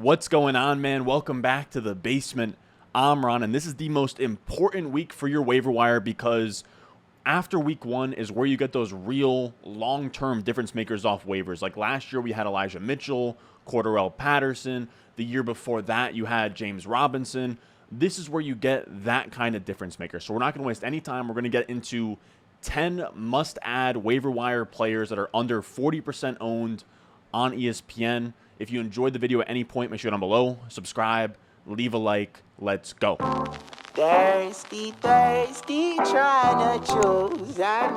What's going on, man? Welcome back to the basement. I'm Ron, and this is the most important week for your waiver wire because after week one is where you get those real long-term difference makers off waivers. Like last year, we had Elijah Mitchell, Cordarrelle Patterson. The year before that, you had James Robinson. This is where you get that kind of difference maker. So we're not going to waste any time. We're going to get into 10 must-add waiver wire players that are under 40% owned on ESPN. If you enjoyed the video at any point, make sure down below, subscribe, leave a like. Let's go. Thirsty, trying to choose. I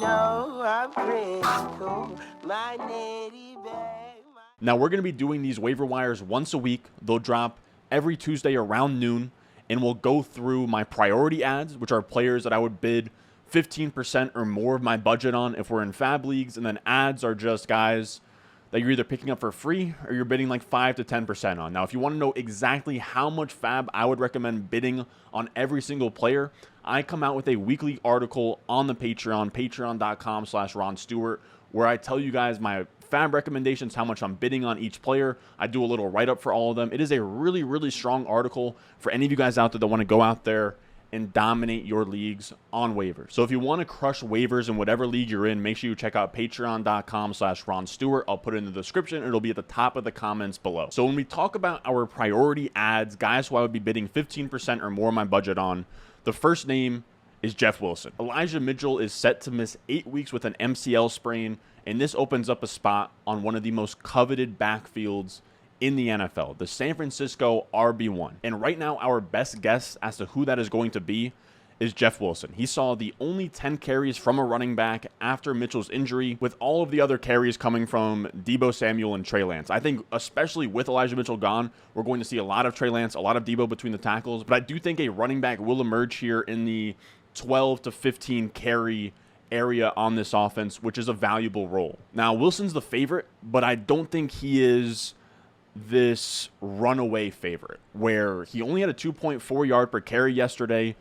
know I'm critical. My nitty bag. Now, we're going to be doing these waiver wires once a week. They'll drop every Tuesday around noon, and we'll go through my priority ads, which are players that I would bid 15% or more of my budget on if we're in fab leagues, and then ads are just guys that you're either picking up for free or you're bidding like 5 to 10% on. Now, if you want to know exactly how much fab I would recommend bidding on every single player, I come out with a weekly article on the Patreon, patreon.com/Ron Stewart, where I tell you guys my fab recommendations, how much I'm bidding on each player. I do a little write-up for all of them. It is a really, really strong article for any of you guys out there that want to go out there and dominate your leagues on waivers. So if you want to crush waivers in whatever league you're in, make sure you check out patreon.com/Ron Stewart. I'll put it in the description. It'll be at the top of the comments below. So when we talk about our priority ads, guys who I would be bidding 15% or more of my budget on, the first name is Jeff Wilson. Elijah Mitchell is set to miss 8 weeks with an MCL sprain, and this opens up a spot on one of the most coveted backfields in the NFL, the San Francisco RB1. And right now, our best guess as to who that is going to be is Jeff Wilson. He saw the only 10 carries from a running back after Mitchell's injury, with all of the other carries coming from Deebo Samuel and Trey Lance. I think, especially with Elijah Mitchell gone, we're going to see a lot of Trey Lance, a lot of Deebo between the tackles, but I do think a running back will emerge here in the 12 to 15 carry area on this offense, which is a valuable role. Now, Wilson's the favorite, but I don't think he is this runaway favorite where he only had a 2.4 yard per carry yesterday.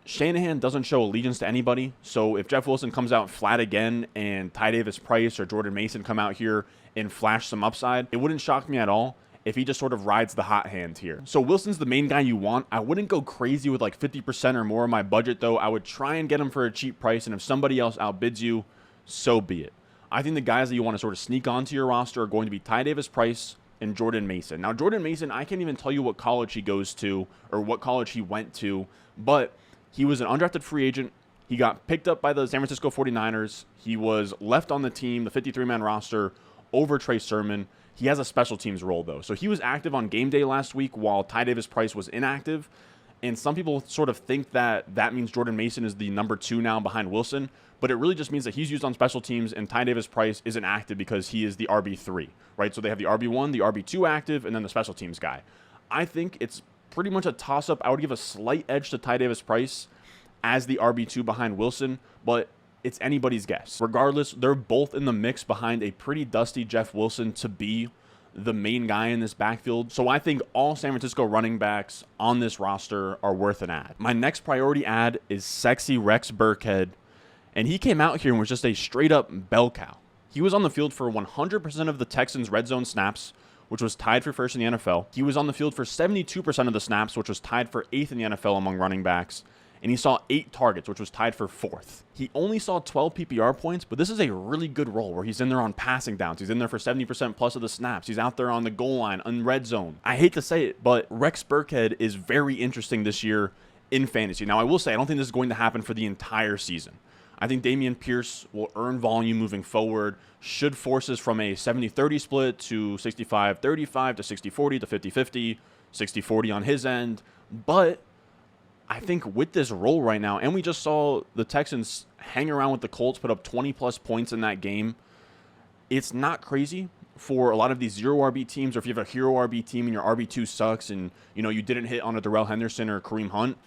Shanahan doesn't show allegiance to anybody, so if Jeff Wilson comes out flat again and Ty Davis Price or Jordan Mason come out here and flash some upside, it wouldn't shock me at all if he just sort of rides the hot hand here. So Wilson's the main guy you want. I wouldn't go crazy with like 50% or more of my budget, though. I would try and get him for a cheap price, and if somebody else outbids you, so be it. I think the guys that you want to sort of sneak onto your roster are going to be Ty Davis Price and Jordan Mason. Now, Jordan Mason, I can't even tell you what college he goes to or what college he went to, but he was an undrafted free agent. He got picked up by the San Francisco 49ers. He was left on the team, the 53-man roster, over Trey Sermon. He has a special teams role, though. So he was active on game day last week while Ty Davis Price was inactive. And some people sort of think that that means Jordan Mason is the number 2 now behind Wilson, but it really just means that he's used on special teams and Ty Davis Price isn't active because he is the RB3, right? So they have the RB1, the RB2 active, and then the special teams guy. I think it's pretty much a toss-up. I would give a slight edge to Ty Davis Price as the RB2 behind Wilson, but it's anybody's guess. Regardless, they're both in the mix behind a pretty dusty Jeff Wilson to be the main guy in this backfield. So I think all San Francisco running backs on this roster are worth an ad. My next priority ad is sexy Rex Burkhead, and he came out here and was just a straight up bell cow. He was on the field for 100% of the Texans' red zone snaps, which was tied for first in the NFL. He was on the field for 72% of the snaps, which was tied for 8th in the NFL among running backs. And he saw 8 targets, which was tied for 4th. He only saw 12 PPR points, but this is a really good role where he's in there on passing downs. He's in there for 70% plus of the snaps. He's out there on the goal line, on red zone. I hate to say it, but Rex Burkhead is very interesting this year in fantasy. Now, I will say, I don't think this is going to happen for the entire season. I think Dameon Pierce will earn volume moving forward, should force us from a 70-30 split to 65-35 to 60-40 to 50-50, 60-40 on his end. But I think with this role right now, and we just saw the Texans hang around with the Colts, put up 20-plus points in that game, it's not crazy for a lot of these zero RB teams, or if you have a hero RB team and your RB2 sucks and you didn't hit on a Darrell Henderson or Kareem Hunt,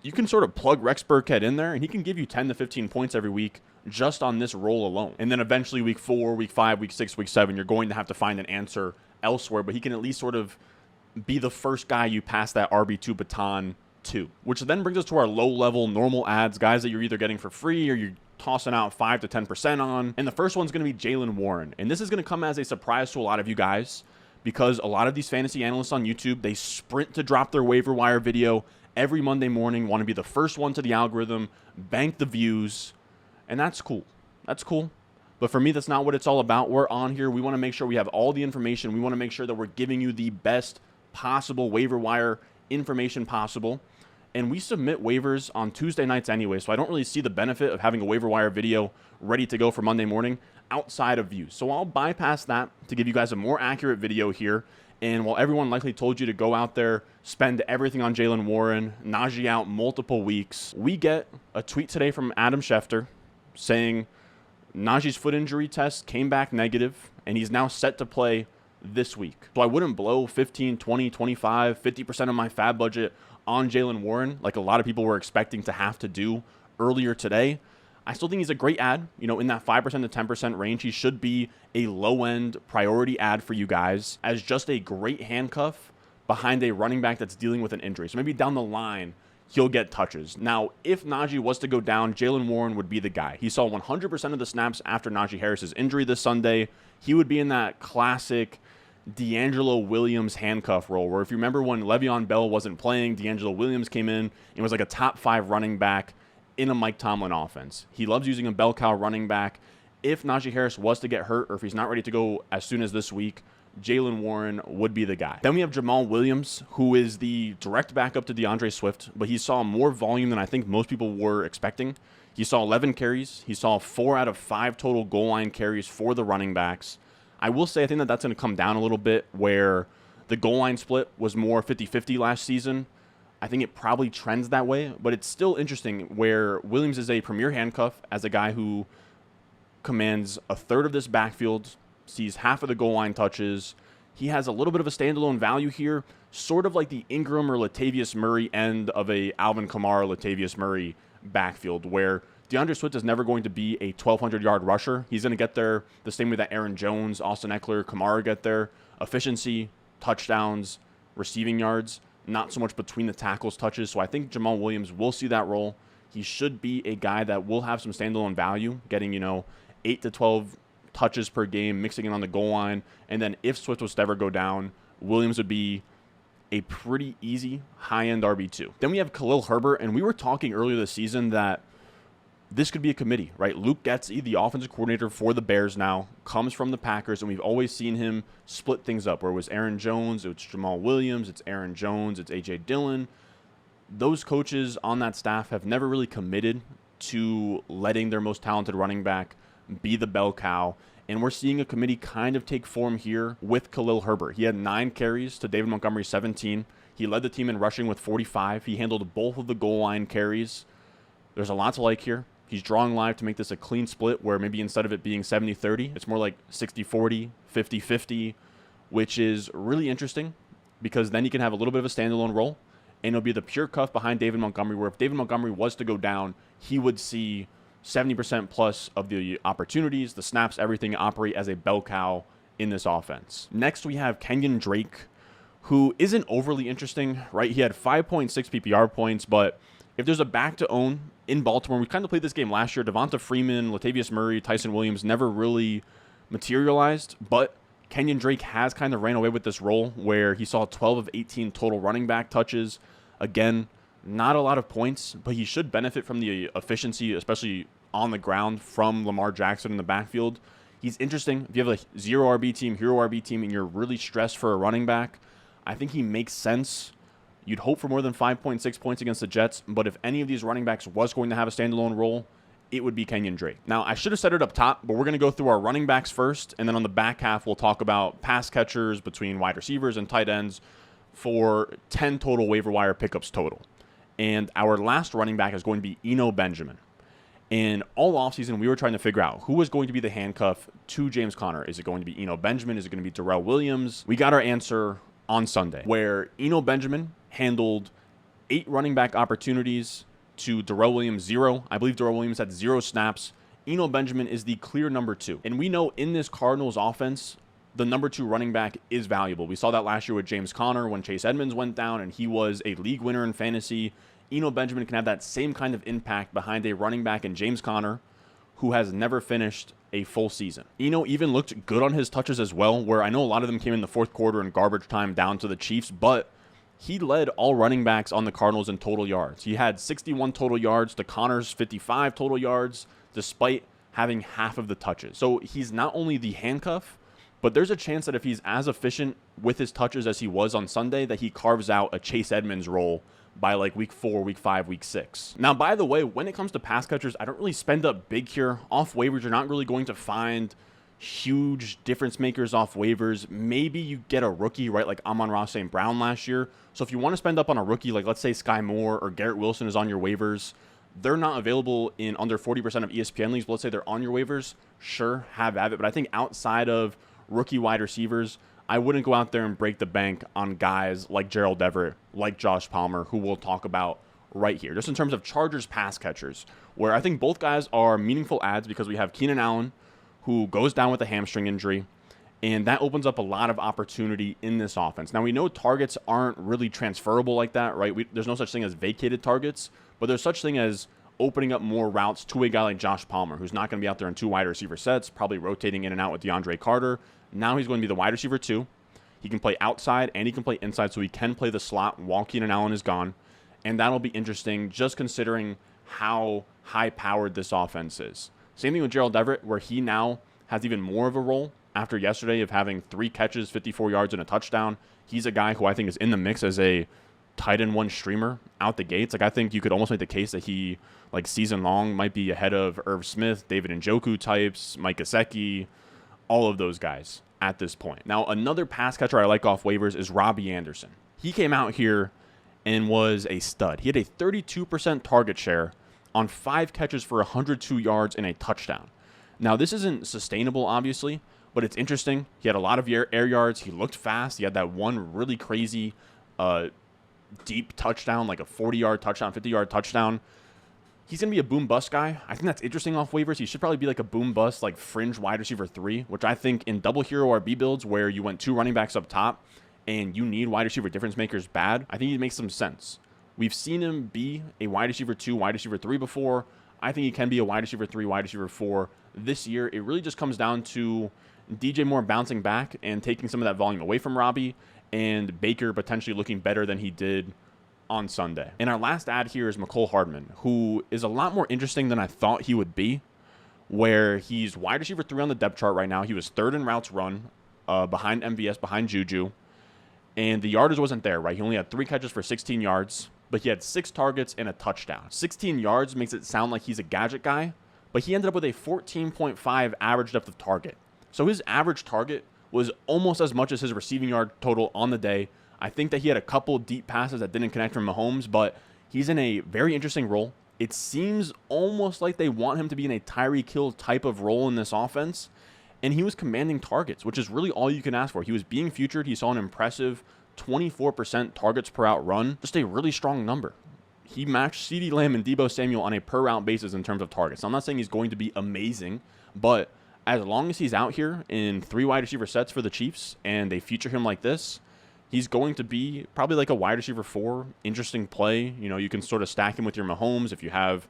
you can sort of plug Rex Burkhead in there, and he can give you 10 to 15 points every week just on this role alone. And then eventually week 4, week 5, week 6, week 7, you're going to have to find an answer elsewhere, but he can at least sort of be the first guy you pass that RB2 baton to, which then brings us to our low-level normal ads, guys that you're either getting for free or you're tossing out 5 to 10% on. And the first one's going to be Jaylen Warren. And this is going to come as a surprise to a lot of you guys because a lot of these fantasy analysts on YouTube, they sprint to drop their waiver wire video every Monday morning, want to be the first one to the algorithm, bank the views, and that's cool. That's cool. But for me, that's not what it's all about. We're on here. We want to make sure we have all the information. We want to make sure that we're giving you the best possible waiver wire information possible. And we submit waivers on Tuesday nights anyway, so I don't really see the benefit of having a waiver wire video ready to go for Monday morning outside of views. So I'll bypass that to give you guys a more accurate video here. And while everyone likely told you to go out there, spend everything on Jaylen Warren, Najee out multiple weeks, we get a tweet today from Adam Schefter saying Najee's foot injury test came back negative, and he's now set to play this week. So I wouldn't blow 15, 20, 25, 50% of my fab budget on Jaylen Warren like a lot of people were expecting to have to do earlier today. I still think he's a great ad. You know, in that 5% to 10% range, he should be a low-end priority ad for you guys as just a great handcuff behind a running back that's dealing with an injury. So maybe down the line, he'll get touches. Now, if Najee was to go down, Jaylen Warren would be the guy. He saw 100% of the snaps after Najee Harris's injury this Sunday. He would be in that classic D'Angelo Williams handcuff role, where if you remember when Le'Veon Bell wasn't playing, D'Angelo Williams came in and was like a top 5 running back in a Mike Tomlin offense. He loves using a bell cow running back. If Najee Harris was to get hurt, or if he's not ready to go as soon as this week, Jaylen Warren would be the guy. Then we have Jamaal Williams, who is the direct backup to DeAndre Swift, but he saw more volume than I think most people were expecting. He saw 11 carries. He saw 4 out of 5 total goal line carries for the running backs. I will say I think that that's going to come down a little bit, where the goal line split was more 50-50 last season. I think it probably trends that way, but it's still interesting where Williams is a premier handcuff as a guy who commands a third of this backfield, sees half of the goal line touches. He has a little bit of a standalone value here, sort of like the Ingram or Latavius Murray end of a Alvin Kamara, Latavius Murray backfield, where DeAndre Swift is never going to be a 1,200-yard rusher. He's going to get there the same way that Aaron Jones, Austin Eckler, Kamara get there. Efficiency, touchdowns, receiving yards, not so much between the tackles touches. So I think Jamaal Williams will see that role. He should be a guy that will have some standalone value, getting, 8 to 12 touches per game, mixing it on the goal line. And then if Swift was to ever go down, Williams would be a pretty easy high-end RB2. Then we have Khalil Herbert, and we were talking earlier this season that this could be a committee, right? Luke Getsy, the offensive coordinator for the Bears now, comes from the Packers, and we've always seen him split things up, where it was Aaron Jones, it's Jamaal Williams, it's Aaron Jones, it's A.J. Dillon. Those coaches on that staff have never really committed to letting their most talented running back be the bell cow, and we're seeing a committee kind of take form here with Khalil Herbert. He had 9 carries to David Montgomery's 17. He led the team in rushing with 45. He handled both of the goal line carries. There's a lot to like here. He's drawing live to make this a clean split, where maybe instead of it being 70-30, it's more like 60-40, 50-50, which is really interesting because then he can have a little bit of a standalone role, and it'll be the pure cuff behind David Montgomery, where if David Montgomery was to go down, he would see 70% plus of the opportunities, the snaps, everything operate as a bell cow in this offense. Next, we have Kenyan Drake, who isn't overly interesting, right? He had 5.6 PPR points, but if there's a back to own in Baltimore, we kind of played this game last year. Devonta Freeman, Latavius Murray, Tyson Williams never really materialized, but Kenyan Drake has kind of ran away with this role where he saw 12 of 18 total running back touches. Again, not a lot of points, but he should benefit from the efficiency, especially on the ground, from Lamar Jackson in the backfield. He's interesting. If you have a 0 RB team, hero RB team, and you're really stressed for a running back, I think he makes sense. You'd hope for more than 5.6 points against the Jets, but if any of these running backs was going to have a standalone role, it would be Kenyan Drake. Now, I should have said it up top, but we're going to go through our running backs first, and then on the back half, we'll talk about pass catchers between wide receivers and tight ends for 10 total waiver wire pickups total. And our last running back is going to be Eno Benjamin. And all offseason, we were trying to figure out who was going to be the handcuff to James Conner. Is it going to be Eno Benjamin? Is it going to be Darrell Williams? We got our answer on Sunday, where Eno Benjamin handled 8 running back opportunities to Darrell Williams 0. I believe Darrell Williams had 0 snaps. Eno Benjamin is the clear number 2. And we know in this Cardinals offense, the number 2 running back is valuable. We saw that last year with James Conner when Chase Edmonds went down and he was a league winner in fantasy. Eno Benjamin can have that same kind of impact behind a running back in James Conner, who has never finished a full season. Eno even looked good on his touches as well, where I know a lot of them came in the fourth quarter in garbage time down to the Chiefs, but he led all running backs on the Cardinals in total yards. He had 61 total yards to Connor's 55 total yards, despite having half of the touches. So he's not only the handcuff, but there's a chance that if he's as efficient with his touches as he was on Sunday, that he carves out a Chase Edmonds role by like week 4, week 5, week 6. Now, by the way, when it comes to pass catchers, I don't really spend up big here. Off waivers, you're not really going to find huge difference makers off waivers. Maybe you get a rookie, right, like Amon-Ra St. Brown last year. So if you want to spend up on a rookie, like let's say Sky Moore or Garrett Wilson is on your waivers, they're not available in under 40% of ESPN leagues, but let's say they're on your waivers, sure, have at it. But I think outside of rookie wide receivers, I wouldn't go out there and break the bank on guys like Gerald Everett, like Josh Palmer, who we'll talk about right here. Just in terms of Chargers pass catchers, where I think both guys are meaningful adds because we have Keenan Allen, who goes down with a hamstring injury, and that opens up a lot of opportunity in this offense. Now, we know targets aren't really transferable like that, right? There's no such thing as vacated targets, but there's such thing as opening up more routes to a guy like Josh Palmer, who's not going to be out there in 2 wide receiver sets, probably rotating in and out with DeAndre Carter. Now he's going to be the wide receiver 2. He can play outside and he can play inside, so he can play the slot while Keenan Allen is gone. And that'll be interesting just considering how high-powered this offense is. Same thing with Gerald Everett, where he now has even more of a role after yesterday of having 3 catches, 54 yards, and a touchdown. He's a guy who I think is in the mix as a tight end 1 streamer out the gates. Like, I think you could almost make the case that he, like, season long might be ahead of Irv Smith, David Njoku types, Mike Gesicki, all of those guys at this point. Now, another pass catcher I like off waivers is Robbie Anderson. He came out here and was a stud. He had a 32% target share on 5 catches for 102 yards and a touchdown. Now, this isn't sustainable, obviously, but it's interesting. He had a lot of air yards. He looked fast. He had that one really crazy deep touchdown, like a 40-yard touchdown, 50-yard touchdown. He's going to be a boom-bust guy. I think that's interesting off waivers. He should probably be like a boom-bust, like fringe wide receiver 3, which I think in double hero RB builds where you went 2 running backs up top and you need wide receiver difference makers bad, I think he makes some sense. We've seen him be a wide receiver 2, wide receiver 3 before. I think he can be a wide receiver 3, wide receiver 4 this year. It really just comes down to DJ Moore bouncing back and taking some of that volume away from Robbie, and Baker potentially looking better than he did on Sunday. And our last ad here is Mecole Hardman, who is a lot more interesting than I thought he would be, where he's wide receiver 3 on the depth chart right now. He was 3rd in routes run behind MVS, behind Juju, and the yardage wasn't there, right? He only had 3 catches for 16 yards, but he had 6 targets and a touchdown. 16 yards makes it sound like he's a gadget guy, but he ended up with a 14.5 average depth of target. So his average target was almost as much as his receiving yard total on the day. I think that he had a couple deep passes that didn't connect from Mahomes, but he's in a very interesting role. It seems almost like they want him to be in a Tyreek Hill type of role in this offense, and he was commanding targets, which is really all you can ask for. He was being featured. He saw an impressive 24% targets per out run, just a really strong number. He matched CeeDee Lamb and Deebo Samuel on a per route basis in terms of targets. Now, I'm not saying he's going to be amazing, but as long as he's out here in 3 wide receiver sets for the Chiefs and they feature him like this, he's going to be probably like a wide receiver 4, interesting play. You know, you can sort of stack him with your Mahomes if you have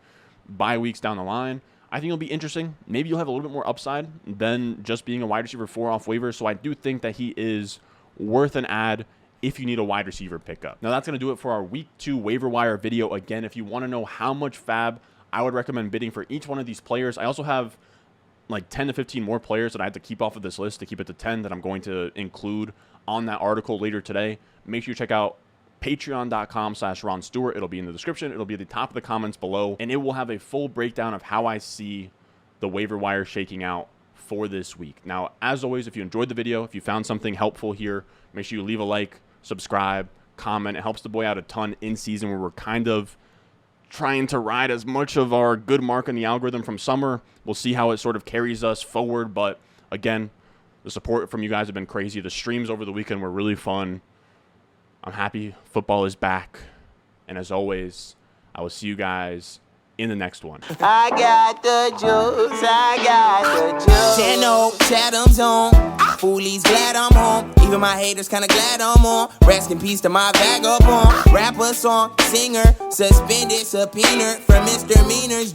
bye weeks down the line. I think it'll be interesting. Maybe you'll have a little bit more upside than just being a wide receiver 4 off waivers. So I do think that he is worth an ad if you need a wide receiver pickup. Now, that's going to do it for our week 2 waiver wire video. Again, if you want to know how much fab I would recommend bidding for each one of these players, I also have like 10 to 15 more players that I have to keep off of this list to keep it to 10 that I'm going to include on that article later today. Make sure you check out patreon.com/Ron Stewart. It'll be in the description. It'll be at the top of the comments below, and it will have a full breakdown of how I see the waiver wire shaking out for this week. Now, as always, if you enjoyed the video, if you found something helpful here, make sure you leave a like, subscribe, comment. It helps the boy out a ton in season where we're kind of trying to ride as much of our good mark in the algorithm from summer. We'll see how it sort of carries us forward, but again, the support from you guys have been crazy. The streams over the weekend were really fun. I'm happy football is back. And as always, I will see you guys in the next one. I got the juice, I got the juice. 10-0, Chatham's on. Foolies glad I'm home. Even my haters kinda glad I'm on. Rest in peace to my vagabond. Rapper song, singer, suspended, subpoena for misdemeanors.